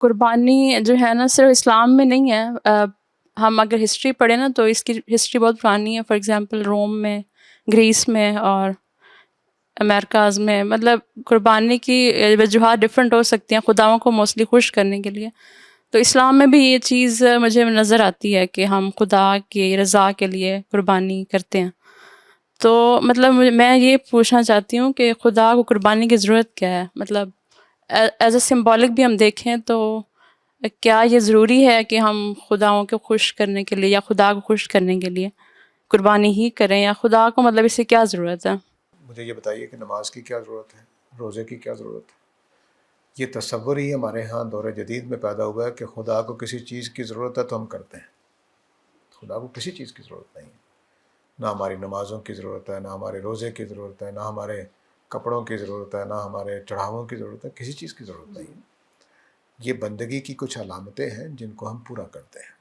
قربانی جو ہے نا صرف اسلام میں نہیں ہے. ہم اگر ہسٹری پڑھیں نا تو اس کی ہسٹری بہت پرانی ہے. فار ایگزامپل روم میں، گریس میں اور امریکاز میں، مطلب قربانی کی وجوہات ڈفرینٹ ہو سکتی ہیں خداؤں کو موسٹلی خوش کرنے کے لیے. تو اسلام میں بھی یہ چیز مجھے نظر آتی ہے کہ ہم خدا کی رضا کے لیے قربانی کرتے ہیں. تو مطلب میں یہ پوچھنا چاہتی ہوں کہ خدا کو قربانی کی ضرورت کیا ہے؟ مطلب ایز اے سمبولک بھی ہم دیکھیں تو کیا یہ ضروری ہے کہ ہم خداؤں کو خوش کرنے کے لیے یا خدا کو خوش کرنے کے لیے قربانی ہی کریں، یا خدا کو مطلب اس سے کیا ضرورت ہے؟ مجھے یہ بتائیے کہ نماز کی کیا ضرورت ہے، روزے کی کیا ضرورت ہے؟ یہ تصور ہی ہمارے ہاں دور جدید میں پیدا ہوا ہے کہ خدا کو کسی چیز کی ضرورت ہے تو ہم کرتے ہیں. خدا کو کسی چیز کی ضرورت نہیں ہے. نہ ہماری نمازوں کی ضرورت ہے، نہ ہمارے روزے کی ضرورت ہے، نہ ہمارے کپڑوں کی ضرورت ہے، نہ ہمارے چڑھاووں کی ضرورت ہے. کسی چیز کی ضرورت نہیں ہے. یہ بندگی کی کچھ علامتیں ہیں جن کو ہم پورا کرتے ہیں.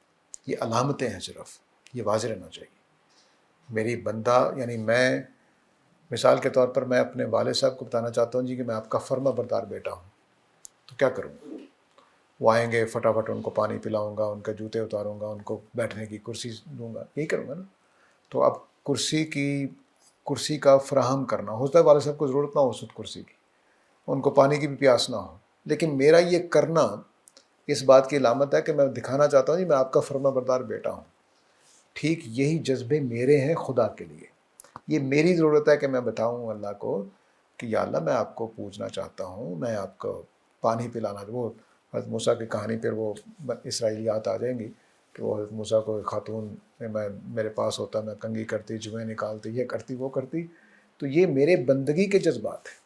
یہ علامتیں ہیں صرف، یہ واضح رہنا چاہیے. میری بندہ یعنی میں مثال کے طور پر میں اپنے والد صاحب کو بتانا چاہتا ہوں جی کہ میں آپ کا فرما بردار بیٹا ہوں، تو کیا کروں؟ وہ آئیں گے، فٹافٹ ان کو پانی پلاؤں گا، ان کے جوتے اتاروں گا، ان کو بیٹھنے کی کرسی دوں گا، یہی کروں گا نا. تو اب کرسی کا فراہم کرنا ہوتا ہے، والد صاحب کو ضرورت نہ ہو اس وقت کرسی کی، ان کو پانی کی بھی پیاس نہ ہو، لیکن میرا یہ کرنا اس بات کی علامت ہے کہ میں دکھانا چاہتا ہوں جی میں آپ کا فرما بردار بیٹا ہوں. ٹھیک یہی جذبے میرے ہیں خدا کے لیے. یہ میری ضرورت ہے کہ میں بتاؤں اللہ کو کہ یا اللہ میں آپ کو پوجنا چاہتا ہوں، میں آپ کو پانی پلانا. وہ حضرت موسیٰ کی کہانی پھر وہ اسرائیلیات آ جائیں گی کہ وہ حضرت موسیٰ کو خاتون میرے پاس ہوتا، میں کنگھی کرتی، جوئیں نکالتی، یہ کرتی وہ کرتی. تو یہ میرے بندگی کے جذبات ہیں.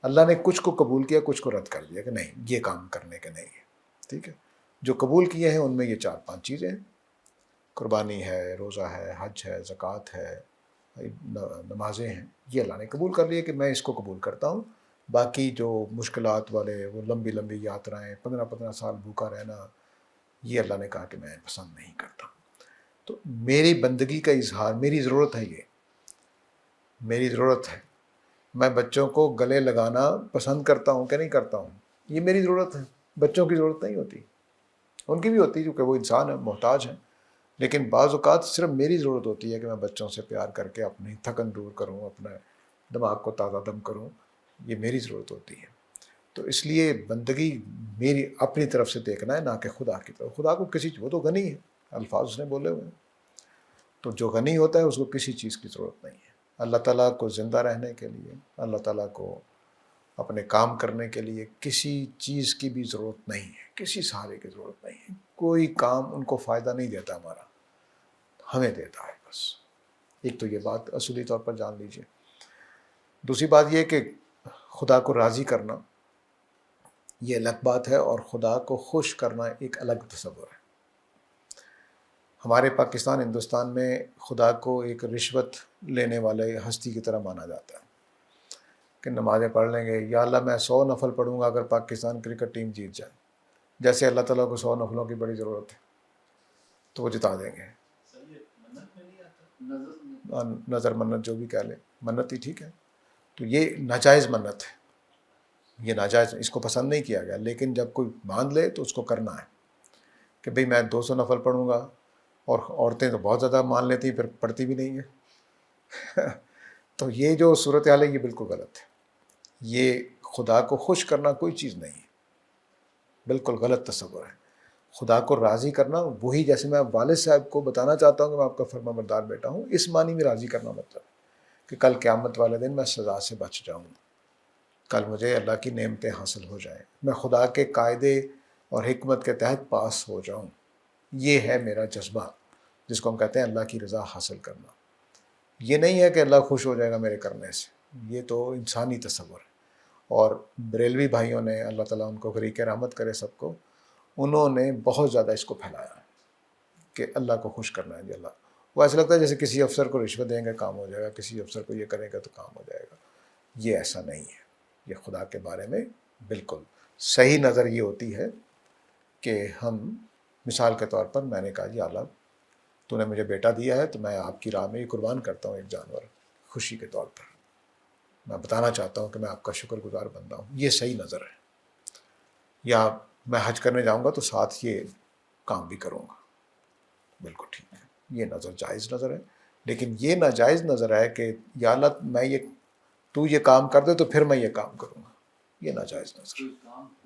اللہ نے کچھ کو قبول کیا، کچھ کو رد کر دیا کہ نہیں یہ کام کرنے کے نہیں ہے. ٹھیک ہے، جو قبول کیے ہیں ان میں یہ 4-5 چیزیں ہیں: قربانی ہے، روزہ ہے، حج ہے، زکوٰۃ ہے، نمازیں ہیں. یہ اللہ نے قبول کر لیے کہ میں اس کو قبول کرتا ہوں. باقی جو مشکلات والے، وہ لمبی لمبی یاترائیں، 15 سال بھوکا رہنا، یہ اللہ نے کہا کہ میں پسند نہیں کرتا. تو میری بندگی کا اظہار، میری ضرورت ہے، یہ میری ضرورت ہے. میں بچوں کو گلے لگانا پسند کرتا ہوں کہ نہیں کرتا ہوں، یہ میری ضرورت ہے. بچوں کی ضرورت نہیں ہوتی، ان کی بھی ہوتی کیونکہ وہ انسان ہے، محتاج ہیں. لیکن بعض اوقات صرف میری ضرورت ہوتی ہے کہ میں بچوں سے پیار کر کے اپنی تھکن دور کروں، اپنے دماغ کو تازہ دم کروں. یہ میری ضرورت ہوتی ہے. تو اس لیے بندگی میری اپنی طرف سے دیکھنا ہے، نہ کہ خدا کی طرف. خدا کو کسی، وہ تو غنی ہے، الفاظ اس نے بولے ہوئے ہیں. تو جو غنی ہوتا ہے اس کو کسی چیز کی ضرورت نہیں ہے. اللہ تعالیٰ کو زندہ رہنے کے لیے، اللہ تعالیٰ کو اپنے کام کرنے کے لیے کسی چیز کی بھی ضرورت نہیں ہے، کسی سہارے کی ضرورت نہیں ہے. کوئی کام ان کو فائدہ نہیں دیتا ہمارا، ہمیں دیتا ہے بس. ایک تو یہ بات اصولی طور پر جان لیجئے. دوسری بات یہ کہ خدا کو راضی کرنا یہ الگ بات ہے، اور خدا کو خوش کرنا ایک الگ تصور ہے. ہمارے پاکستان، ہندوستان میں خدا کو ایک رشوت لینے والے ہستی کی طرح مانا جاتا ہے کہ نمازیں پڑھ لیں گے، یا اللہ میں 100 نفل پڑھوں گا اگر پاکستان کرکٹ ٹیم جیت جائے. جیسے اللہ تعالیٰ کو 100 نفلوں کی بڑی ضرورت ہے تو وہ جتا دیں گے. نظر منت جو بھی کہہ لیں، منت ہی ٹھیک ہے. تو یہ ناجائز منت ہے، یہ ناجائز، اس کو پسند نہیں کیا گیا. لیکن جب کوئی باندھ لے تو اس کو کرنا ہے کہ بھئی میں 200 نفل پڑھوں گا. اور عورتیں تو بہت زیادہ مان لیتی ہیں، پھر پڑھتی بھی نہیں ہیں. تو یہ جو صورتحال ہے یہ بالکل غلط ہے. یہ خدا کو خوش کرنا کوئی چیز نہیں ہے، بالکل غلط تصور ہے. خدا کو راضی کرنا وہی، جیسے میں والد صاحب کو بتانا چاہتا ہوں کہ میں آپ کا فرما بردار بیٹا ہوں، اس معنی میں راضی کرنا مطلب کہ کل قیامت والے دن میں سزا سے بچ جاؤں، کل مجھے اللہ کی نعمتیں حاصل ہو جائیں، میں خدا کے قاعدے اور حکمت کے تحت پاس ہو جاؤں. یہ ہے میرا جذبہ جس کو ہم کہتے ہیں اللہ کی رضا حاصل کرنا. یہ نہیں ہے کہ اللہ خوش ہو جائے گا میرے کرنے سے، یہ تو انسانی تصور ہے. اور بریلوی بھائیوں نے، اللہ تعالیٰ ان کو غریق رحمت کرے سب کو، انہوں نے بہت زیادہ اس کو پھیلایا کہ اللہ کو خوش کرنا ہے جی. اللہ وہ ایسا لگتا ہے جیسے کسی افسر کو رشوت دیں گے کام ہو جائے گا، کسی افسر کو یہ کریں گے تو کام ہو جائے گا. یہ ایسا نہیں ہے. یہ خدا کے بارے میں بالکل صحیح نظر یہ ہوتی ہے کہ ہم مثال کے طور پر، میں نے کہا جی اللہ تو نے مجھے بیٹا دیا ہے تو میں آپ کی راہ میں یہ قربان کرتا ہوں ایک جانور، خوشی کے طور پر. میں بتانا چاہتا ہوں کہ میں آپ کا شکر گزار بندہ ہوں. یہ صحیح نظر ہے. یا میں حج کرنے جاؤں گا تو ساتھ یہ کام بھی کروں گا، بالکل ٹھیک ہے، یہ نظر جائز نظر ہے. لیکن یہ ناجائز نظر ہے کہ یا اللہ میں یہ تو یہ کام کر دے تو پھر میں یہ کام کروں گا، یہ ناجائز نظر ہے.